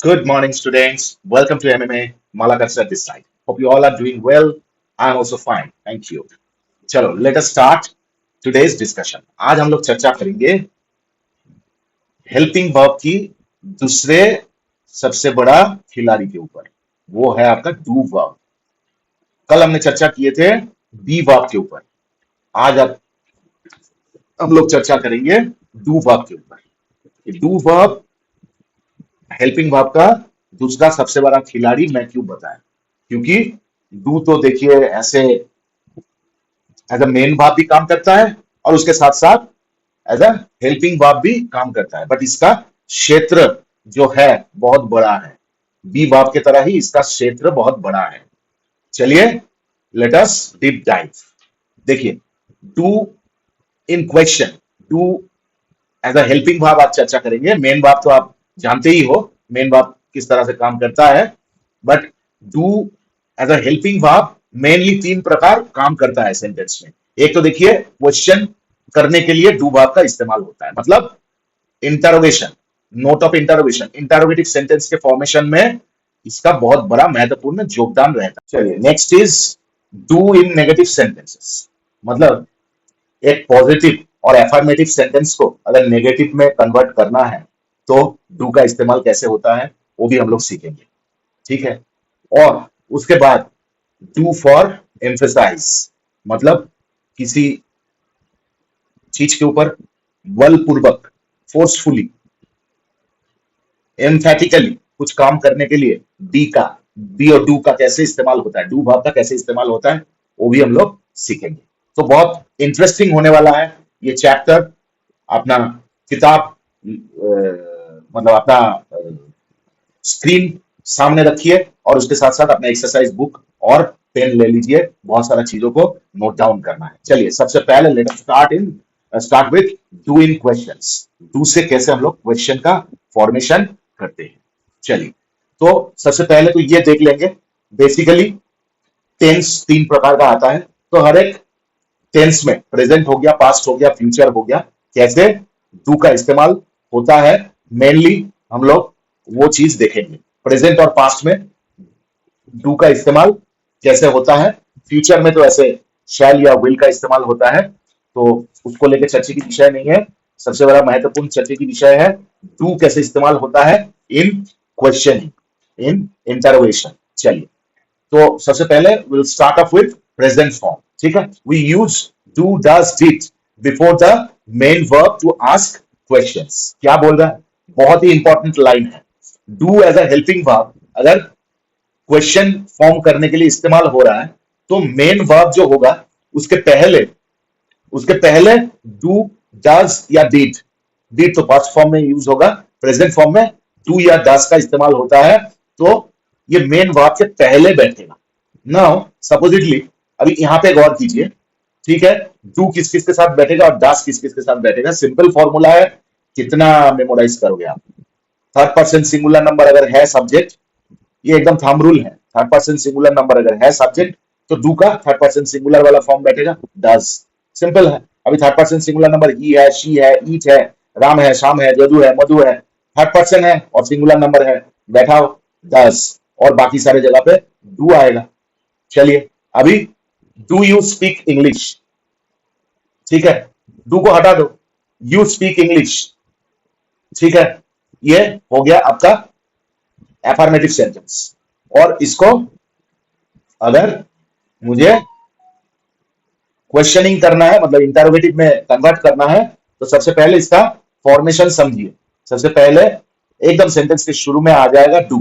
Good morning, students. Welcome to MMA. Malakas at this side. Hope you all are doing well. I'm also fine. Thank you. चलो, let us start today's discussion. आज हम लोग चर्चा करेंगे helping verb की दूसरे सबसे बड़ा खिलाड़ी के ऊपर। वो है आपका डू वर्ब। कल हमने चर्चा किए थे बी वर्ब के ऊपर। आज हम लोग चर्चा करेंगे डू वर्ब के ऊपर। डू वर्ब हेल्पिंग वर्ब का दूसरा सबसे बड़ा खिलाड़ी मैं क्यों बताया? क्योंकि डू तो देखिए ऐसे एज अ मेन वर्ब भी काम करता है और उसके साथ साथ एज अ हेल्पिंग वर्ब भी काम करता है, बट इसका क्षेत्र जो है बहुत बड़ा है। बी वर्ब की तरह ही इसका क्षेत्र बहुत बड़ा है। चलिए, लेट अस डीप डाइव। देखिए, do in question, do as a helping verb आज चर्चा करेंगे। मेन वर्ब तो आप जानते ही हो, मेन वर्ब किस तरह से काम करता है, but do as a helping verb mainly तीन प्रकार काम करता है सेंटेंस में। एक तो देखिए, क्वेश्चन करने के लिए डू वर्ब का इस्तेमाल होता है, मतलब interrogation, note of interrogation, interrogative sentence के फॉर्मेशन में इसका बहुत बड़ा महत्वपूर्ण योगदान रहता है। चलिए, next is do in negative sentences. मतलब एक पॉजिटिव और एफर्मेटिव सेंटेंस को अगर नेगेटिव में कन्वर्ट करना है तो डू का इस्तेमाल कैसे होता है वो भी हम लोग सीखेंगे। ठीक है। और उसके बाद डू फॉर एम्फेसाइज, मतलब किसी चीज के ऊपर बलपूर्वक, फोर्सफुली, एम्फेटिकली कुछ काम करने के लिए डी का, बी और डू का कैसे इस्तेमाल होता है, डू वर्ब का कैसे इस्तेमाल होता है वो भी हम लोग सीखेंगे। तो बहुत इंटरेस्टिंग होने वाला है ये चैप्टर। अपना किताब मतलब अपना स्क्रीन सामने रखिए और उसके साथ साथ अपना एक्सरसाइज बुक और पेन ले लीजिए। बहुत सारा चीजों को नोट डाउन करना है। चलिए, सबसे पहले let us start with do in questions. Do से कैसे हम लोग क्वेश्चन का फॉर्मेशन करते हैं। चलिए, तो सबसे पहले तो ये देख लेंगे, बेसिकली टेंस तीन प्रकार का आता है। तो हर एक टेंस में प्रेजेंट हो गया, पास्ट हो गया, फ्यूचर हो गया, कैसे डू का इस्तेमाल होता है, मेनली हम लोग वो चीज देखेंगे। प्रेजेंट और पास्ट में डू का इस्तेमाल कैसे होता है, फ्यूचर में तो ऐसे शैल या विल का इस्तेमाल होता है, तो उसको लेकर चर्चा की विषय नहीं है। सबसे बड़ा महत्वपूर्ण चर्चा की विषय है डू कैसे इस्तेमाल होता है इन क्वेश्चनिंग, इन इंटरोगेशन। चलिए, तो सबसे पहले will start off with present form. ठीक है। We use do, does, did before the main verb to ask questions. क्या बोल रहा है? बहुत ही इंपॉर्टेंट लाइन है। Do as a helping verb अगर क्वेश्चन फॉर्म करने के लिए इस्तेमाल हो रहा है तो मेन वर्ब जो होगा उसके पहले डू, डज या डिड। डिड तो पास्ट फॉर्म में यूज होगा, प्रेजेंट फॉर्म में डू या डज का इस्तेमाल होता है, तो ये मेन वर्ब के पहले बैठेगा। नाउ सपोजिटली, अभी यहां पे गौर कीजिए। ठीक है। डू किस किस के साथ बैठेगा और डज किस किस के साथ बैठेगा? सिंपल फॉर्मूला है, कितना मेमोराइज करोगे आप? थर्ड पर्सन सिंगुलर नंबर अगर है सब्जेक्ट, ये एकदम थंब रूल है, थर्ड पर्सन सिंगुलर नंबर अगर है सब्जेक्ट तो डू का थर्ड पर्सन सिंगुलर वाला फॉर्म बैठेगा डज। सिंपल है। अभी थर्ड पर्सन सिंगुलर नंबर ही है, शी है, ईट है, राम है, शाम है, जदू है, मधु है, थर्ड पर्सन है और सिंगुलर नंबर है, बैठा हो डज, और बाकी सारे जगह पे डू आएगा। चलिए, अभी डू यू स्पीक इंग्लिश। ठीक है। डू को हटा दो, यू स्पीक इंग्लिश। ठीक है। ये हो गया आपका एफर्मेटिव सेंटेंस। और इसको अगर मुझे क्वेश्चनिंग करना है, मतलब इंटरोगेटिव में कन्वर्ट करना है, तो सबसे पहले इसका फॉर्मेशन समझिए। सबसे पहले एकदम सेंटेंस के शुरू में आ जाएगा डू।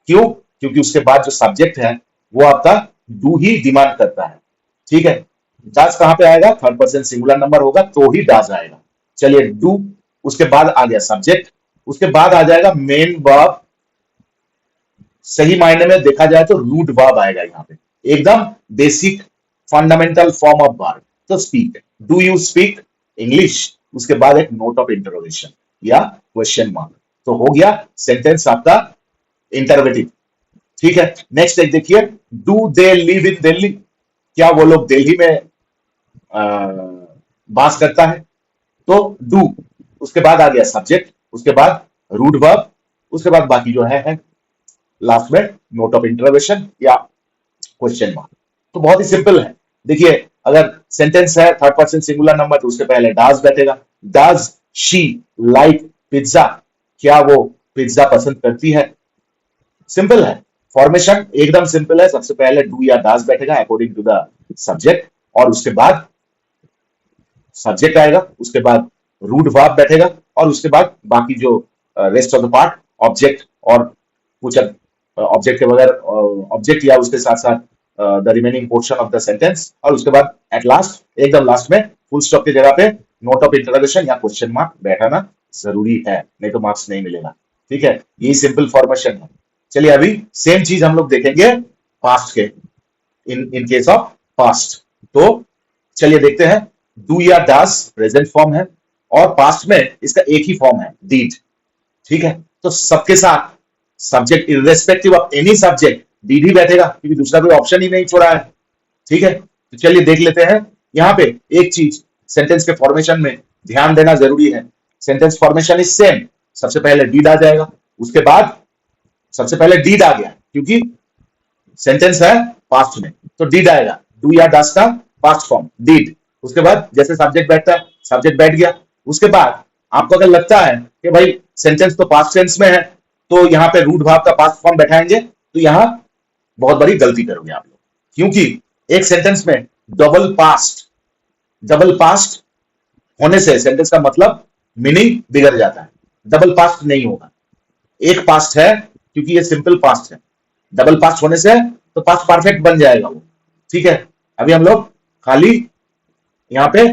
क्यों? क्योंकि उसके बाद जो सब्जेक्ट है वो आपका डू ही डिमांड करता है। ठीक है। डज कहां पे आएगा? थर्ड पर्सन सिंगुलर नंबर होगा तो ही डज आएगा। चलिए, डू, उसके बाद आ गया सब्जेक्ट, उसके बाद आ जाएगा मेन वर्ब। सही मायने में देखा जाए तो रूट वर्ब आएगा यहाँ पे, एकदम basic fundamental form of verb. तो speak, do you speak English, उसके बाद एक नोट ऑफ इंटरोगेशन या क्वेश्चन मार्क, तो हो गया सेंटेंस आपका इंटरोगेटिव। ठीक है। नेक्स्ट एक देखिए, do they live in Delhi, क्या वो लोग दिल्ली में बास करता है? तो डू, उसके बाद आ गया सब्जेक्ट, उसके बाद रूट वर्ब, उसके बाद बाकी जो है लास्ट में नोट ऑफ इंटरोगेशन या क्वेश्चन मार्क। तो बहुत ही सिंपल है। देखिए, अगर सेंटेंस है थर्ड पर्सन सिंगुलर नंबर तो उसके पहले डज बैठेगा। Does she like pizza? क्या वो पिज्जा पसंद करती है? सिंपल है। फॉर्मेशन एकदम सिंपल है। सबसे पहले डू या डज बैठेगा अकॉर्डिंग टू द सब्जेक्ट, और उसके बाद सब्जेक्ट आएगा, उसके बाद रूट वर्ब बैठेगा, और उसके बाद बाकी जो rest of the part object और कुछ ऑब्जेक्ट के बगैर ऑब्जेक्ट या उसके साथ साथ the remaining portion of the sentence, और उसके बाद एट लास्ट एकदम लास्ट में फुल स्टॉप की जगह पे नोट ऑफ इंटरोगेशन या क्वेश्चन मार्क बैठाना जरूरी है, नहीं तो मार्क्स नहीं मिलेगा। ठीक है, यही सिंपल फॉर्मेशन है। चलिए अभी सेम चीज हम लोग देखेंगे पास्ट के, इन केस ऑफ पास्ट। तो चलिए देखते हैं। डू या डज प्रेजेंट फॉर्म है, और पास्ट में इसका एक ही फॉर्म है, डिड। ठीक है, तो सबके साथ subject irrespective of any subject did he बैठेगा, क्योंकि दूसरा कोई ऑप्शन ही नहीं छोड़ा है। ठीक है, तो चलिए देख लेते हैं। यहां पे एक चीज सेंटेंस के फॉर्मेशन में ध्यान देना जरूरी है। Sentence formation is same. सबसे पहले डिड आ जाएगा, उसके बाद सबसे पहले डिड आ गया क्योंकि सेंटेंस है पास्ट में, तो डिड आएगा। डू या डज का पास्ट फॉर्म डिड। उसके बाद जैसे सब्जेक्ट बैठता है, सब्जेक्ट बैठ गया। उसके बाद आपको अगर लगता है कि भाई सेंटेंस तो पास्ट टेंस में है, तो यहाँ पे रूट भाव का पास्ट फॉर्म बैठाएंगे, तो यहां बहुत बड़ी गलती करोगे आप लोग, क्योंकि एक सेंटेंस में डबल पास्ट होने से सेंटेंस का मतलब मीनिंग बिगड़ जाता है। डबल पास्ट नहीं होगा, एक पास्ट है, क्योंकि ये सिंपल पास्ट है। डबल पास्ट होने से तो पास्ट परफेक्ट बन जाएगा वो। ठीक है, अभी हम लोग खाली यहाँ पे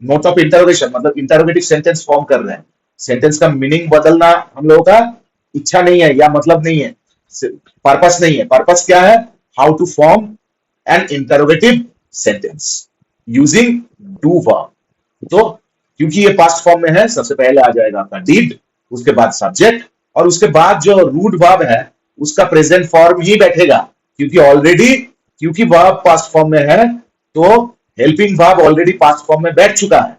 नोट ऑफ इंटरोगेशन मतलब इंटरोगेटिव सेंटेंस फॉर्म कर रहे हैं। सेंटेंस का मीनिंग बदलना हम लोगों का इच्छा नहीं है या मतलब नहीं है, पर्पस नहीं है। पर्पस क्या है? How to form an interrogative sentence using do verb. तो क्योंकि ये पास्ट फॉर्म में है, सबसे पहले आ जाएगा आपका डिड, उसके बाद सब्जेक्ट, और उसके बाद जो रूट वर्ब है उसका प्रेजेंट फॉर्म ही बैठेगा, क्योंकि वर्ब पास्ट फॉर्म में है, तो helping verb already past form में बैठ चुका है।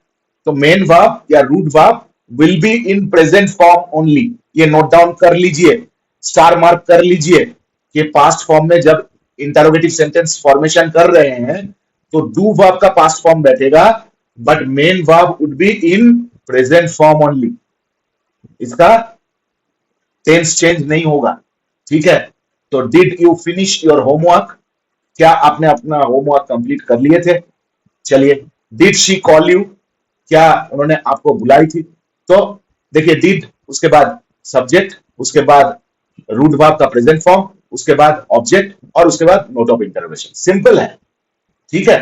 तो मेन वर्ब या root verb will be in present form only. ये नोट डाउन कर लीजिए, स्टार मार्क कर लीजिए कि पास्ट फॉर्म में जब इंटरोगेटिव सेंटेंस फॉर्मेशन कर रहे हैं तो डू वर्ब का पास्ट फॉर्म बैठेगा, but main verb would be in present form only. इसका टेंस चेंज नहीं होगा। ठीक है, तो did you finish your homework? क्या आपने अपना होमवर्क कंप्लीट कर लिए थे? चलिए, डिड शी कॉल यू? क्या उन्होंने आपको बुलाई थी? तो देखिए, डिड, उसके बाद सब्जेक्ट, उसके बाद रूट वर्ब का प्रेजेंट फॉर्म, उसके बाद ऑब्जेक्ट, और उसके बाद नोट ऑफ इंटरोगेशन। सिंपल है। ठीक है,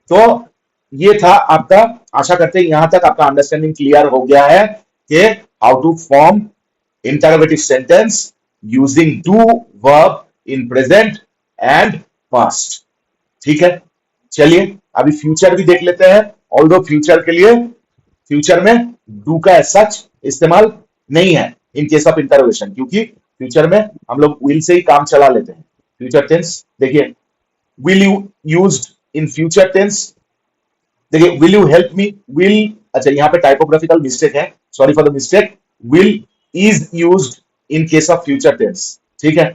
तो ये था आपका। आशा करते हैं यहां तक आपका अंडरस्टैंडिंग क्लियर हो गया है कि how to form interrogative sentence using do verb in present and past. ठीक है, चलिए अभी फ्यूचर भी देख लेते हैं। ऑल्दो फ्यूचर के लिए फ्यूचर में डू का सच इस्तेमाल नहीं है इन केस ऑफ इंटरोगेशन, क्योंकि फ्यूचर में हम लोग विल से ही काम चला लेते हैं। फ्यूचर टेंस देखिए, will you used in future tense. देखिए, will you help me, will, अच्छा यहाँ पे टाइपोग्राफिकल मिस्टेक है, sorry for the mistake. Will is used in case of future tense. ठीक है,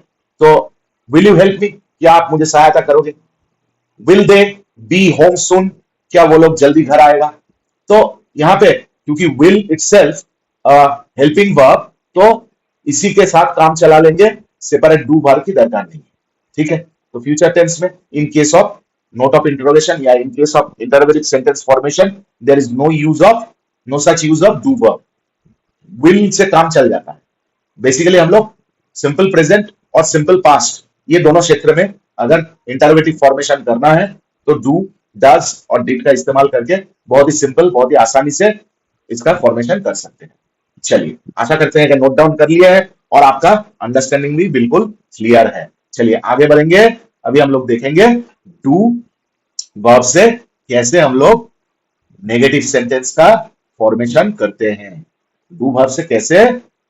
तो विल यू हेल्प मी, क्या आप मुझे सहायता करोगे? Will they B home soon, क्या वो लोग जल्दी घर आएगा? तो यहां पे क्योंकि विल इटसेल्फ हेल्पिंग वर्ब, तो इसी के साथ काम चला लेंगे, सेपरेट डू वर्ब की दरकार नहीं है। ठीक है, तो फ्यूचर टेंस में in case of note of interrogation या in case of interrogative sentence formation there is no such use of do verb. Will से काम चल जाता है। बेसिकली हम लोग सिंपल प्रेजेंट और सिंपल पास्ट, ये दोनों क्षेत्र में अगर इंटरोगेटिव फॉर्मेशन करना है तो डू, डज और डिड का इस्तेमाल करके बहुत ही सिंपल, बहुत ही आसानी से इसका फॉर्मेशन कर सकते हैं। चलिए, आशा करते हैं कि नोट डाउन कर लिया है और आपका अंडरस्टैंडिंग भी बिल्कुल क्लियर है। चलिए आगे बढ़ेंगे। अभी हम लोग देखेंगे डू वर्ब से कैसे हम लोग नेगेटिव सेंटेंस का फॉर्मेशन करते हैं। डू वर्ब से कैसे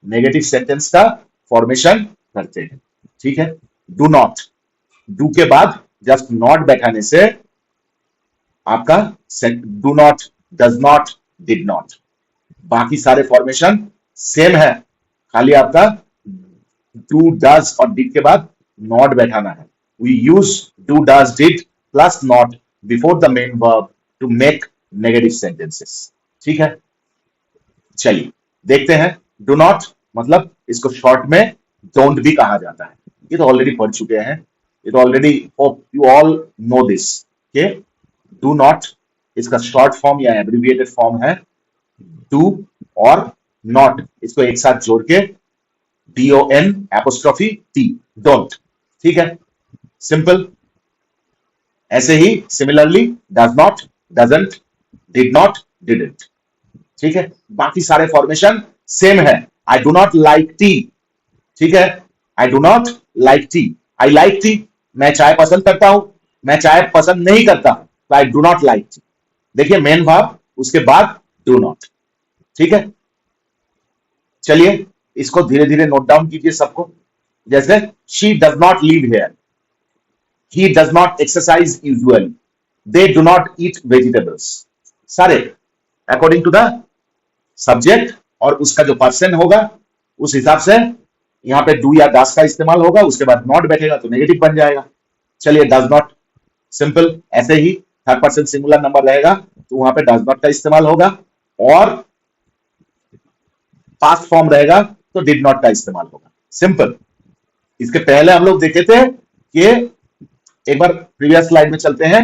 नेगेटिव सेंटेंस का फॉर्मेशन करते हैं। ठीक है, डू नॉट, डू के बाद जस्ट नॉट बैठाने से आपका do not, does not, did not, बाकी सारे फॉर्मेशन सेम है, खाली आपका डू डज और डिड के बाद नॉट बैठाना है। We use do does did plus not before the main verb to make negative sentences. ठीक है, चलिए देखते हैं। डू नॉट मतलब इसको शॉर्ट में डोंट भी कहा जाता है। ये तो ऑलरेडी पढ़ चुके हैं, ये तो already you all know this के डू नॉट इसका शॉर्ट फॉर्म या एब्रिविएटेड फॉर्म है डू और नॉट, इसको एक साथ जोड़ के DON एपोस्ट्रोफी T, डोंट। ठीक है, सिंपल। ऐसे ही similarly does not, doesn't, did not, didn't. ठीक है, बाकी सारे फॉर्मेशन सेम है। I do not like tea, ठीक है, I do not like tea, I like tea, मैं चाय पसंद करता हूं, मैं चाय पसंद नहीं करता, तो आई डू नॉट लाइक टी। देखिए मेन वर्ब उसके बाद डू नॉट। ठीक है, चलिए इसको धीरे धीरे नोट डाउन कीजिए सबको। जैसे she does not live here, he does not exercise usually, they do not eat vegetables। सारे अकॉर्डिंग टू द सब्जेक्ट और उसका जो पर्सन होगा उस हिसाब से यहां पे डू या डज का इस्तेमाल होगा, उसके बाद नॉट बैठेगा तो नेगेटिव बन जाएगा। चलिए डज नॉट, सिंपल। ऐसे ही थर्ड पर्सन सिंगुलर नंबर रहेगा तो वहां पे डज नॉट का इस्तेमाल होगा, और पास्ट फॉर्म रहेगा तो डिड नॉट का इस्तेमाल होगा। सिंपल। इसके पहले हम लोग देखे थे कि एक बार प्रीवियस स्लाइड में चलते हैं,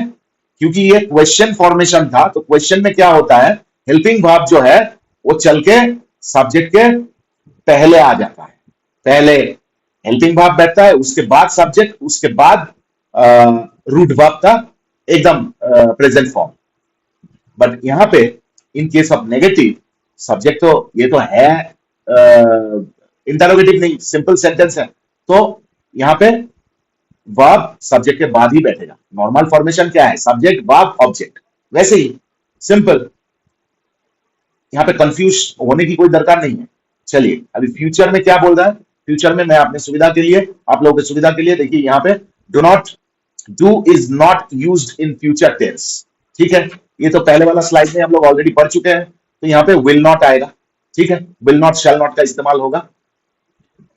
क्योंकि ये क्वेश्चन फॉर्मेशन था, तो क्वेश्चन में क्या होता है, हेल्पिंग वर्ब जो है वो चल के सब्जेक्ट के पहले आ जाता है। पहले हेल्पिंग वर्ब बैठता है, उसके बाद सब्जेक्ट, उसके बाद रूट वर्ब का एकदम प्रेजेंट फॉर्म। बट यहां पे इन केस ऑफ नेगेटिव सब्जेक्ट, तो ये तो है इंटरोगेटिव नहीं, सिंपल सेंटेंस है, तो यहां पे वर्ब सब्जेक्ट के बाद ही बैठेगा। नॉर्मल फॉर्मेशन क्या है, सब्जेक्ट वर्ब ऑब्जेक्ट, वैसे ही सिंपल। यहां पे कंफ्यूज होने की कोई दरकार नहीं है। चलिए अभी फ्यूचर में क्या बोल रहा है, फ्यूचर में मैं अपने सुविधा के लिए, आप लोगों की सुविधा के लिए, देखिए यहां पे do not, do is not used in future tense. ठीक है, ये तो पहले वाला स्लाइड में हम लोग ऑलरेडी पढ़ चुके हैं, तो यहाँ पे विल नॉट आएगा। ठीक है, विल नॉट शैल नॉट का इस्तेमाल होगा।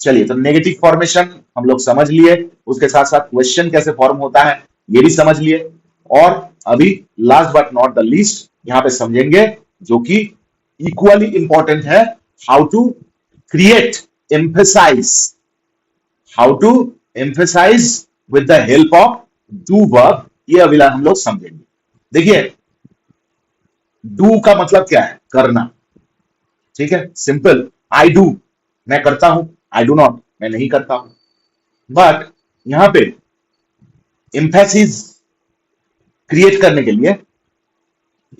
चलिए तो नेगेटिव फॉर्मेशन हम लोग समझ लिए, उसके साथ साथ क्वेश्चन कैसे फॉर्म होता है ये भी समझ लिए, और अभी last but not the least यहां पे समझेंगे जो कि इक्वली इंपॉर्टेंट है, how to create emphasize, how to emphasize with the help of do verb. ये अभी हम लोग समझेंगे। देखिए डू का मतलब क्या है, करना। ठीक है, सिंपल। आई डू मैं करता हूं, आई डू नॉट मैं नहीं करता हूं। बट यहां पे एम्फेसिस क्रिएट करने के लिए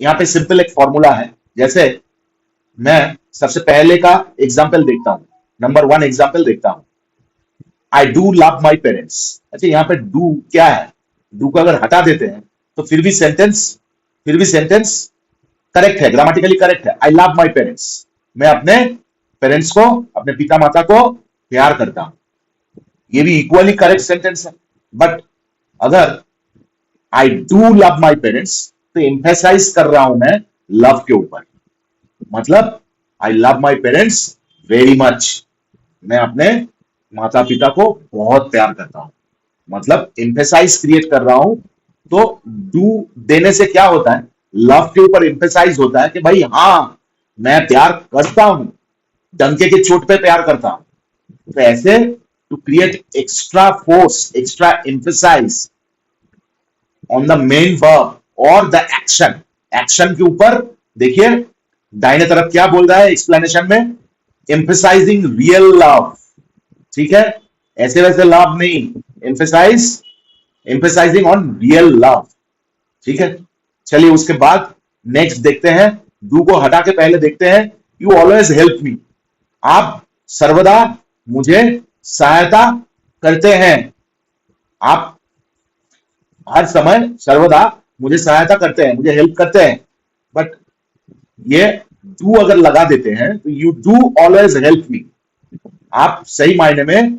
यहां पे सिंपल एक फॉर्मूला है। जैसे मैं सबसे पहले का एग्जाम्पल देखता हूं, नंबर 1 एग्जाम्पल देखता हूं, I do love my parents. अच्छा यहां पे डू क्या है, डू को अगर हटा देते हैं तो फिर भी सेंटेंस करेक्ट है, ग्रामेटिकली करेक्ट है। आई लव माई पेरेंट्स, मैं अपने पेरेंट्स को, अपने पिता माता को प्यार करता हूं, ये भी इक्वली करेक्ट सेंटेंस है। बट अगर I do love my parents तो एम्फेसाइज कर रहा हूं मैं लव के ऊपर, मतलब I love my parents very much, मैं अपने माता पिता को बहुत प्यार करता हूं, मतलब एम्फेसाइज क्रिएट कर रहा हूं। तो डू देने से क्या होता है, लव के ऊपर एम्फेसाइज होता है कि भाई हाँ मैं प्यार करता हूं, डंके के चोट पे प्यार करता हूं। तो ऐसे to create extra force, extra emphasize on the main verb और द एक्शन, एक्शन के ऊपर। देखिए दाहिने तरफ क्या बोल रहा है एक्सप्लेनेशन में, एम्फेसाइजिंग रियल लव। ठीक है, ऐसे वैसे लव नहीं, एम्फेसाइजिंग ऑन रियल लव। ठीक है, चलिए उसके बाद नेक्स्ट देखते हैं, डू को हटा के पहले देखते हैं, यू ऑलवेज हेल्प मी, आप सर्वदा मुझे सहायता करते हैं, आप हर समय सर्वदा मुझे सहायता करते हैं, मुझे हेल्प करते हैं। बट ये डू अगर लगा देते हैं तो यू डू ऑलवेज हेल्प मी, आप सही मायने में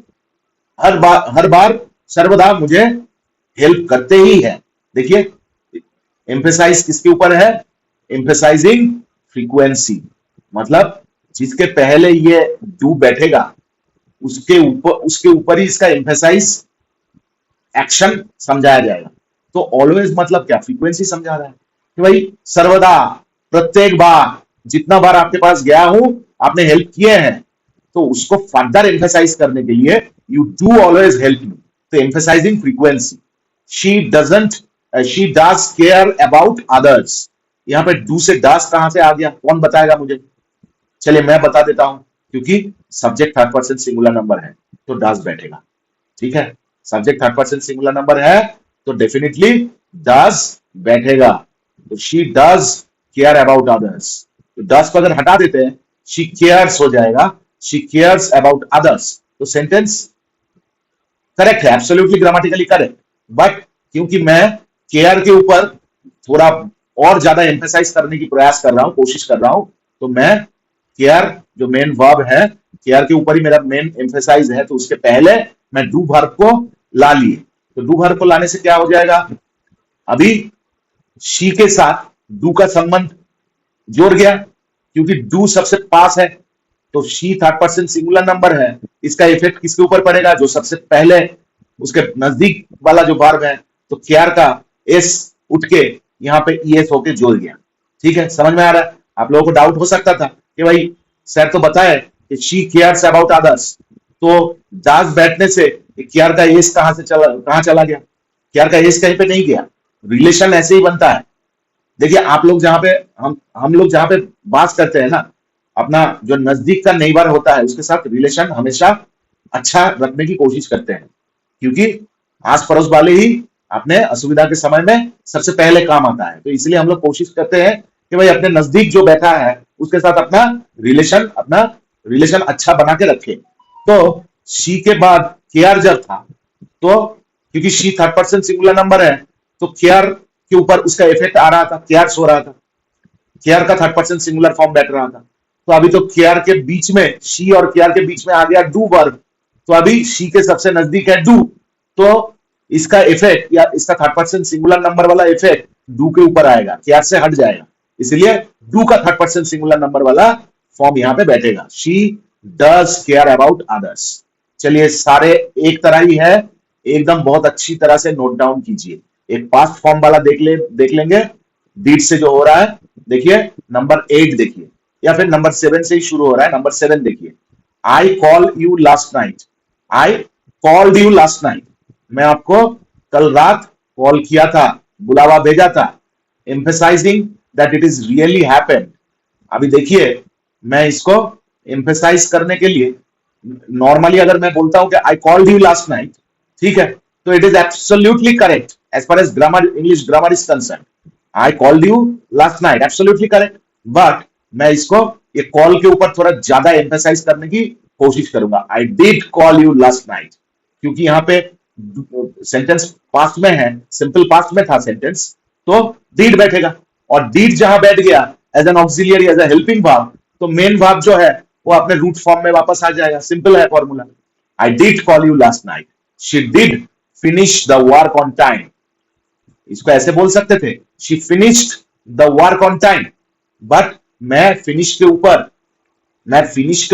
हर बार सर्वदा मुझे हेल्प करते ही हैं। देखिए एम्फेसाइज किसके ऊपर है, एम्फेसाइजिंग फ्रीक्वेंसी, मतलब जिसके पहले ये डू बैठेगा उसके ऊपर ही इसका एम्फेसाइज एक्शन समझाया जाएगा। तो ऑलवेज मतलब क्या, फ्रीक्वेंसी समझा रहा है कि भाई सर्वदा, प्रत्येक बार, जितना बार आपके पास गया हूं, आपने हेल्प किए हैं, तो उसको फर्दर एम्फेसाइज करने के लिए you do always help me, तो emphasizing frequency. She doesn't she does care about others. यहां पे डू से डज कहां से आ गया, कौन बताएगा मुझे? चलिए मैं बता देता हूं, क्योंकि subject third person singular number है तो डज बैठेगा। ठीक है, subject third person singular number है तो डेफिनेटली डज बैठेगा। तो she does care about others, तो डज को अगर हटा देते हैं शी केयर्स हो जाएगा, शी केयर्स अबाउट अदर्स, तो सेंटेंस करेक्ट है, एब्सोल्युटली ग्रामेटिकली करेक्ट। बट क्योंकि मैं केयर के ऊपर थोड़ा और ज्यादा एम्फेसाइज करने की प्रयास कर रहा हूं, कोशिश कर रहा हूं, तो मैं केयर जो मेन वर्ब है, केयर के ऊपर ही मेरा मेन एम्फेसाइज है, तो उसके पहले मैं डू वर्ब को ला लिए। तो डू वर्ब को लाने से क्या हो जाएगा, अभी शी के साथ डू का संबंध जोड़ गया, क्योंकि डू सबसे पास है, तो she third person singular number है, इसका इफेक्ट किसके ऊपर पड़ेगा, जो सबसे पहले उसके नजदीक वाला जो वर्ब है, तो केयर का एस उठ के यहाँ पे ईएस होके जोड़ गया। ठीक है, समझ में आ रहा है? आप लोगों को डाउट हो सकता था कि भाई सर तो बताए कि शी केयर्स अबाउट अदर्स, तो डज बैठने से केयर का एस कहां चला गया? केयर का एस कहीं पे नहीं गया, रिलेशन ऐसे ही बनता है। देखिए आप लोग जहां पे हम लोग जहां पे बात करते हैं ना, अपना जो नजदीक का नेबर होता है उसके साथ रिलेशन हमेशा अच्छा रखने की कोशिश करते हैं, क्योंकि आस पड़ोस वाले ही अपने असुविधा के समय में सबसे पहले काम आता है। तो इसलिए हम लोग कोशिश करते हैं कि भाई अपने नजदीक जो बैठा है उसके साथ अपना रिलेशन अच्छा बना के रखे। तो शी के बाद केयर जब था, तो क्योंकि she third person singular number है, तो केयर के ऊपर उसका इफेक्ट आ रहा था, केयर्स हो रहा था, केयर का थर्ड पर्सन सिंगुलर फॉर्म बैठ रहा था। तो अभी तो केयर के बीच में, शी और केयर के बीच में आ गया डू वर्ब, तो अभी शी के सबसे नजदीक है डू, तो इसका इफेक्ट या इसका थर्ड पर्सन सिंगुलर नंबर वाला इफेक्ट डू के ऊपर आएगा, केयर से हट जाएगा, इसलिए डू का थर्ड पर्सन सिंगुलर नंबर वाला फॉर्म यहां पे बैठेगा, she does care about others. चलिए सारे एक तरह ही है, एकदम बहुत अच्छी तरह से नोट डाउन कीजिए। एक पास्ट फॉर्म वाला देख लेंगे, डीड से जो हो रहा है, देखिए नंबर 8 देखिए, या फिर नंबर 7 से ही शुरू हो रहा है, नंबर 7 देखिए, I call you last night, I called you last night, मैं आपको कल रात कॉल किया था, बुलावा भेजा था, emphasizing that it is really happened. अभी देखिए मैं इसको एम्फेसाइज करने के लिए, नॉर्मली अगर मैं बोलता हूं कि I called you last night, ठीक है, तो it is absolutely correct as far as grammar, English grammar is concern. I called you last night, absolutely correct, but मैं इसको ये कॉल के ऊपर थोड़ा ज्यादा एम्फेसाइज करने की कोशिश करूंगा, I did call you last night, क्योंकि यहाँ पे सेंटेंस पास्ट में है, सिंपल पास्ट में था सेंटेंस, तो डिड बैठेगा, और डिड जहां बैठ गया as an auxiliary, as a helping verb, तो मेन वर्ब जो है वो अपने रूट फॉर्म में वापस आ जाएगा, सिंपल है formula. I did call you last night, she did finish the work on time, इसको ऐसे बोल सकते थे, she finished the work on time, but मैं फिनिश के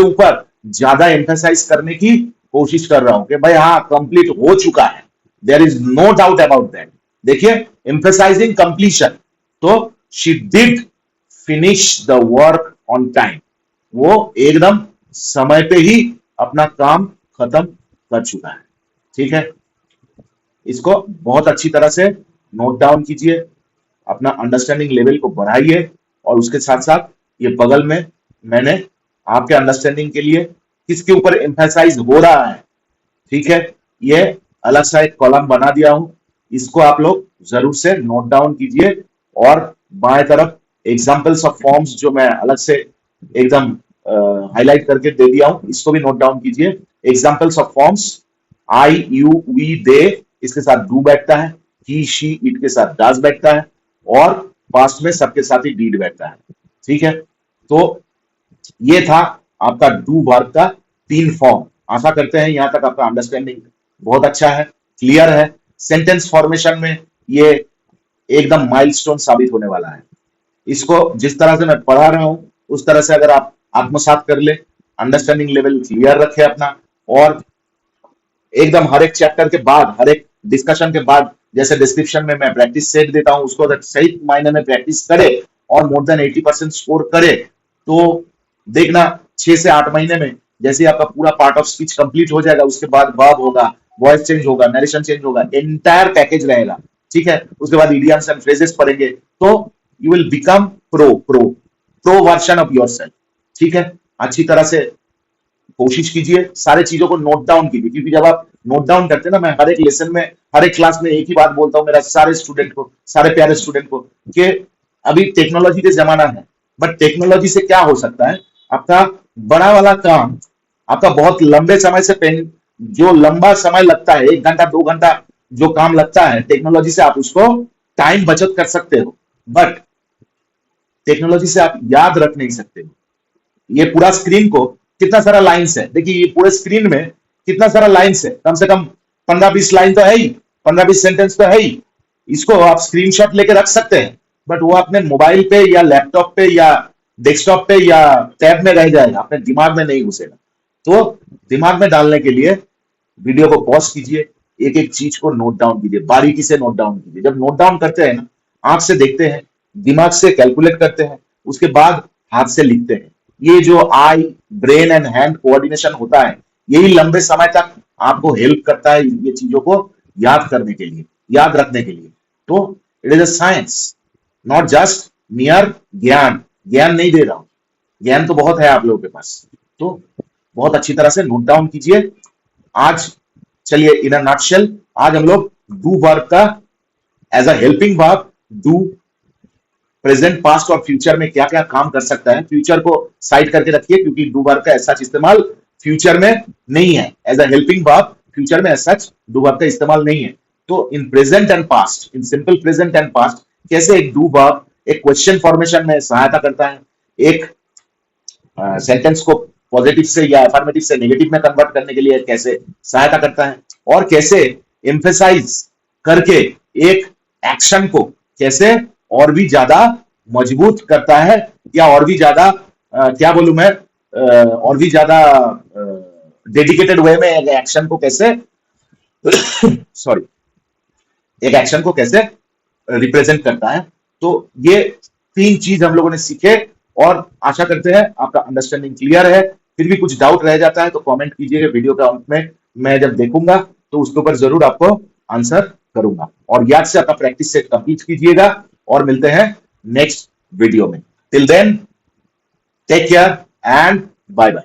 ऊपर ज्यादा एम्फेसाइज करने की कोशिश कर रहा हूं कि भाई हाँ कंप्लीट हो चुका है, there is no doubt about that. देखिए एम्फेसाइजिंग कंप्लीशन, तो she did finish the work on time, वो एकदम समय पे ही अपना काम खत्म कर चुका है। ठीक है, इसको बहुत अच्छी तरह से नोट डाउन कीजिए, अपना अंडरस्टैंडिंग लेवल को बढ़ाइए, और उसके साथ साथ ये बगल में मैंने आपके अंडरस्टैंडिंग के लिए किसके ऊपर एम्फेसाइज हो रहा है, ठीक है, ये अलग सा एक कॉलम बना दिया हूं, इसको आप लोग जरूर से नोट डाउन कीजिए, और बाएं तरफ एग्जांपल्स ऑफ फॉर्म्स जो मैं अलग से एकदम हाईलाइट करके दे दिया हूं, इसको भी नोट डाउन कीजिए। Examples of forms, I you we they, इसके साथ डू बैठता है, ही शी इट के साथ डज बैठता है, और पास्ट में सबके साथ ही डीड बैठता है। ठीक है, तो ये था आपका डू वर्ब का 3 फॉर्म। आशा करते हैं यहां तक आपका अंडरस्टैंडिंग बहुत अच्छा है, क्लियर है। सेंटेंस फॉर्मेशन में ये एकदम माइलस्टोन साबित होने वाला है। इसको जिस तरह से मैं पढ़ा रहा हूं उस तरह से अगर आप आत्मसात कर ले, अंडरस्टैंडिंग लेवल क्लियर रखे अपना, और एकदम हर एक चैप्टर के बाद, हर एक डिस्कशन के बाद, जैसे डिस्क्रिप्शन में मैं प्रैक्टिस सेट देता हूं, उसको अगर सही मायने में प्रैक्टिस करे और मोर देन 80% स्कोर करे, तो देखना 6 से 8 महीने में जैसे आपका पूरा पार्ट ऑफ स्पीच कंप्लीट हो जाएगा, उसके बाद वर्ब होगा, वॉइस चेंज होगा, नरेशन चेंज होगा, एंटायर पैकेज रहेगा, ठीक है। उसके बाद इडियम्स एंड फ्रेजेस पढ़ेंगे, तो you will become pro version of yourself, ठीक है। अच्छी तरह से कोशिश कीजिए, सारे चीजों को नोट डाउन कीजिए, क्योंकि जब आप नोट डाउन करते हैं ना, मैं हर एक लेसन में, हर एक क्लास में एक ही बात बोलता हूँ मेरा सारे स्टूडेंट को, सारे प्यारे स्टूडेंट को, कि अभी टेक्नोलॉजी का जमाना है, बट टेक्नोलॉजी से क्या हो सकता है, आपका बड़ा वाला काम, आपका बहुत लंबे समय से पेन, जो लंबा समय लगता है, 1 घंटा 2 घंटा जो काम लगता है, टेक्नोलॉजी से आप उसको टाइम बचत कर सकते हो, बट टेक्नोलॉजी से आप याद रख नहीं सकते हो। ये पूरा स्क्रीन को कितना सारा लाइन्स है, देखिए ये पूरे स्क्रीन में कितना सारा लाइन्स है, कम से कम 15-20 लाइन तो है ही, 15-20 सेंटेंस तो है ही। इसको आप स्क्रीनशॉट लेके रख सकते हैं, बट वो अपने मोबाइल पे या लैपटॉप पे या डेस्कटॉप पे या टैब में रह जाएगा, अपने दिमाग में नहीं घुसेगा। तो दिमाग में डालने के लिए वीडियो को पॉज कीजिए, एक एक चीज को नोट डाउन कीजिए, बारीकी से नोट डाउन कीजिए। जब नोट डाउन करते हैं ना, आंख से देखते हैं, दिमाग से कैलकुलेट करते हैं, उसके बाद हाथ से लिखते हैं। ये जो आई ब्रेन एंड हैंड कोऑर्डिनेशन होता है, यही लंबे समय तक आपको हेल्प करता है ये चीजों को याद करने के लिए, याद रखने के लिए। तो it is a science, not just मियर ज्ञान। ज्ञान नहीं दे रहा हूं, ज्ञान तो बहुत है आप लोगों के पास। तो बहुत अच्छी तरह से नोट डाउन कीजिए। आज चलिए, इन अ नटशेल, आज हम लोग डू वर्ब का as a helping verb, do present past और फ्यूचर में क्या क्या काम कर सकता है, फ्यूचर को साइड करके रखिए, क्योंकि डू वर्ब का ऐसा इस्तेमाल फ्यूचर में नहीं है। As a helping verb future में ऐसा डू वर्ब का इस्तेमाल नहीं है। तो in present and past, in simple present and past, कैसे एक डू वर्ब एक क्वेश्चन फॉर्मेशन में सहायता करता है, एक सेंटेंस को पॉजिटिव से या अफर्मेटिव से नेगेटिव में कन्वर्ट करने के लिए कैसे सहायता करता है, और कैसे एम्फेसाइज करके एक एक्शन को कैसे और भी ज्यादा मजबूत करता है, या और भी ज्यादा क्या बोलूं मैं, और भी ज्यादा डेडिकेटेड वे में एक एक्शन को कैसे सॉरी एक एक्शन को कैसे रिप्रेजेंट करता है। तो ये 3 चीज हम लोगों ने सीखे, और आशा करते हैं आपका अंडरस्टैंडिंग क्लियर है। फिर भी कुछ डाउट रह जाता है तो कमेंट कीजिएगा, वीडियो के अंत में मैं जब देखूंगा तो उसके ऊपर जरूर आपको आंसर करूंगा। और याद से अपना प्रैक्टिस सेट कंप्लीट कीजिएगा, और मिलते हैं नेक्स्ट वीडियो में। Till then, take care and bye bye.